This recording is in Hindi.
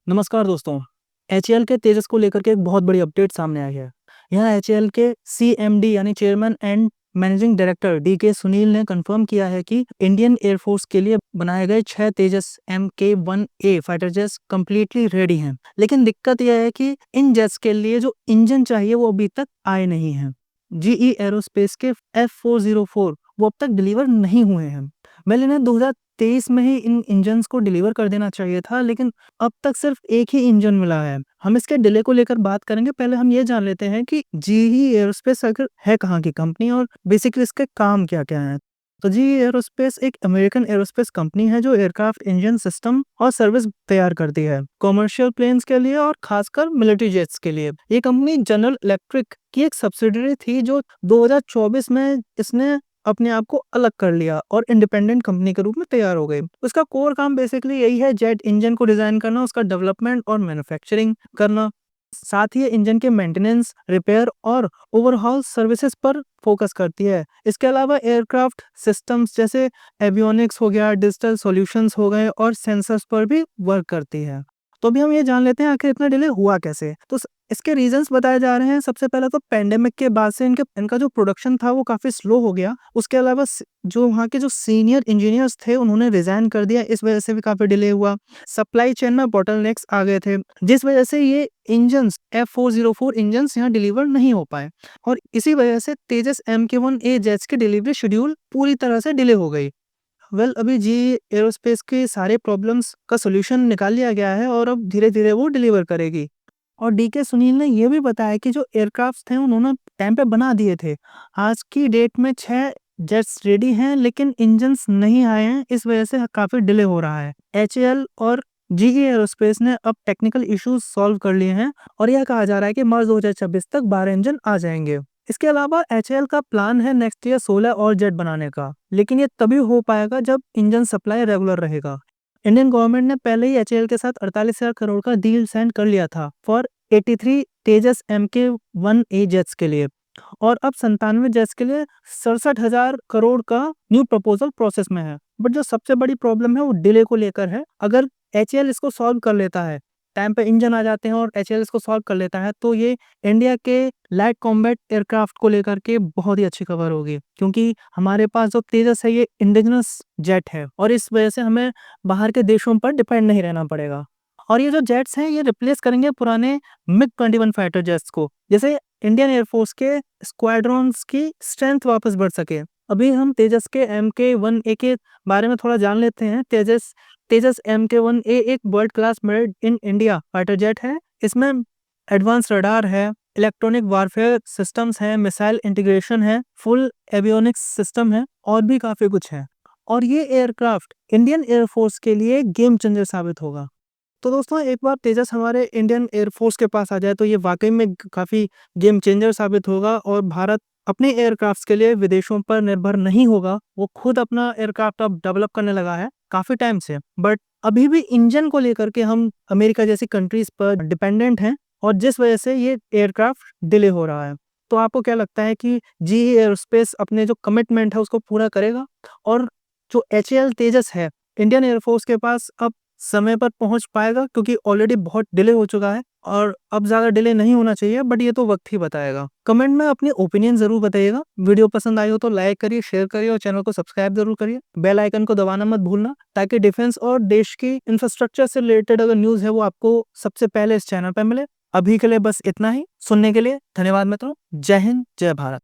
नमस्कार दोस्तों। एचएएल के तेजस को लेकर के एक बहुत बड़ी अपडेट सामने आई है। यहाँ एचएएल के सीएमडी यानी chairman and managing director DK Sunil ने कंफर्म किया है कि इंडियन एयरफोर्स के लिए बनाए गए 6 तेजस MK-1A fighter jets completely ready हैं। लेकिन दिक्कत यह है कि इन जेट्स के लिए जो इंजन चाहिए वो अभी तक आए नहीं हैं। जीई एरोस्पेस के F404 वो अब तक डिलीवर नहीं हुए हैं। वेल इन्हें 2023 में ही इन इंजन्स को डिलीवर कर देना चाहिए था, लेकिन अब तक सिर्फ एक ही इंजन मिला है। हम इसके डिले को लेकर बात करेंगे। पहले हम ये जान लेते हैं कि जीई एरोस्पेस आखिर है कहाँ की कंपनी और बेसिकली इसके काम क्या-क्या हैं। तो जीई एरोस्पेस एक अमेरिकन एरोस्पेस कंपनी है जो एयरक्राफ्ट इंजन सिस्टम और सर्विस तैयार करती है कमर्शियल प्लेन्स के लिए और खासकर मिलिट्री जेट्स के लिए। ये कंपनी जनरल इलेक्ट्रिक की एक सब्सिडियरी थी जो 2024 में इसने अपने आप को अलग कर लिया और इंडिपेंडेंट कंपनी के रूप में तैयार हो गई। उसका कोर काम बेसिकली यही है, जेट इंजन को डिजाइन करना, उसका डेवलपमेंट और मैन्युफैक्चरिंग करना। साथ ही इंजन के मेंटेनेंस, रिपेयर और ओवरहॉल सर्विसेज पर फोकस करती है। इसके अलावा एयरक्राफ्ट सिस्टम्स जैसे एवियोनिक्स हो गया, डिजिटल सॉल्यूशंस हो गए और सेंसर्स पर भी वर्क करती है। तो अभी हम ये जान लेते हैं आखिर इतना डिले हुआ कैसे। तो इसके रीजंस बताए जा रहे हैं। सबसे पहले तो पैंडेमिक के बाद से इनका जो प्रोडक्शन था वो काफी स्लो हो गया। उसके अलावा जो वहाँ के जो सीनियर इंजीनियर्स थे उन्होंने रिजाइन कर दिया, इस वजह से भी काफी डिले हुआ। सप्लाई चेन में बॉटलनेक्स आ गए थे, जिस वजह से ये इंजन्स F404 इंजन्स यहाँ डिलीवर नहीं हो पाए और इसी वजह से तेजस MK-1A जेट्स की डिलीवरी शेड्यूल पूरी तरह से डिले हो गई। अभी जी एरोस्पेस के सारे प्रॉब्लम्स का सॉल्यूशन निकाल लिया गया है और अब धीरे-धीरे वो डिलीवर करेगी। और डीके सुनील ने ये भी बताया कि जो एयरक्राफ्ट्स थे उन्होंने टाइम पे बना दिए थे। आज की डेट में 6 जेट्स रेडी हैं लेकिन इंजन्स नहीं आए हैं, इस वजह से काफ़ी डिले हो रहा है। एचएएल और जीई एरोस्पेस ने अब टेक्निकल इश्यूज सॉल्व कर लिए हैं और यह कहा जा रहा है कि मार्च 2026 तक 12 इंजन आ जाएंगे। इसके अलावा एचएएल का प्लान है नेक्स्ट ईयर 16 और जेट बनाने का, लेकिन ये तभी हो पाएगा जब इंजन सप्लाई रेगुलर रहेगा। इंडियन गवर्नमेंट ने पहले ही एचएएल के साथ 48,000 करोड़ का डील साइन कर लिया था फॉर 83 तेजस MK-1A जेट्स के लिए और अब 97 जेट्स के लिए 67,000 करोड़ का न्यू प्रपोजल प्रोसेस में है। बट जो सबसे बड़ी प्रॉब्लम है वो डिले को लेकर है। अगर एचएएल इसको सॉल्व कर लेता है, टाइम पे इंजन आ जाते हैं और एचएएल इसको सॉल्व कर लेता है, तो ये इंडिया के लाइट कॉम्बैट एयरक्राफ्ट को लेकर के बहुत ही अच्छी खबर होगी, क्योंकि हमारे पास जो तेजस है ये इंडिजिनस जेट है और इस वजह से हमें बाहर के देशों पर डिपेंड नहीं रहना पड़ेगा। और ये जो जेट्स हैं ये रिप्लेस करेंगे पुराने MiG-21 फाइटर जेट्स को, जैसे इंडियन एयरफोर्स के स्क्वाड्रॉन्स की स्ट्रेंथ वापस बढ़ सके। अभी हम तेजस के MK-1A के बारे में थोड़ा जान लेते हैं। तेजस MK-1A एक world class made in India fighter jet है। इसमें एडवांस रडार है, इलेक्ट्रॉनिक वारफेयर सिस्टम्स हैं, मिसाइल इंटीग्रेशन है, फुल एवियोनिक्स सिस्टम है और भी काफी कुछ है। और ये एयरक्राफ्ट इंडियन एयरफोर्स के लिए गेम चेंजर साबित होगा। तो दोस्तों एक बार तेजस हमारे इंडियन एयरफोर्स के पास आ जाए तो ये वाकई में काफ़ी गेम चेंजर साबित होगा और भारत अपने एयरक्राफ्ट्स के लिए विदेशों पर निर्भर नहीं होगा। वो खुद अपना एयरक्राफ्ट अब डेवलप करने लगा है काफ़ी टाइम से। बट अभी भी इंजन को लेकर के हम अमेरिका जैसी कंट्रीज पर डिपेंडेंट हैं और जिस वजह से ये एयरक्राफ्ट डिले हो रहा है। तो आपको क्या लगता है कि जीई एयरोस्पेस अपने जो कमिटमेंट है उसको पूरा करेगा और जो एचएएल तेजस है इंडियन एयरफोर्स के पास अब समय पर पहुंच पाएगा, क्योंकि ऑलरेडी बहुत डिले हो चुका है और अब ज़्यादा डिले नहीं होना चाहिए, बट ये तो वक्त ही बताएगा। कमेंट में अपनी ओपिनियन ज़रूर बताइएगा। वीडियो पसंद आई हो तो लाइक करिए, शेयर करिए और चैनल को सब्सक्राइब जरूर करिए। बेल आइकन को दबाना मत भूलना, ताकि डिफेंस और देश की इंफ्रास्ट्रक्चर से रिलेटेड अगर न्यूज़ है वो आपको सबसे पहले इस चैनल पर मिले। अभी के लिए बस इतना ही। सुनने के लिए धन्यवाद मित्रों। जय हिंद, जय भारत।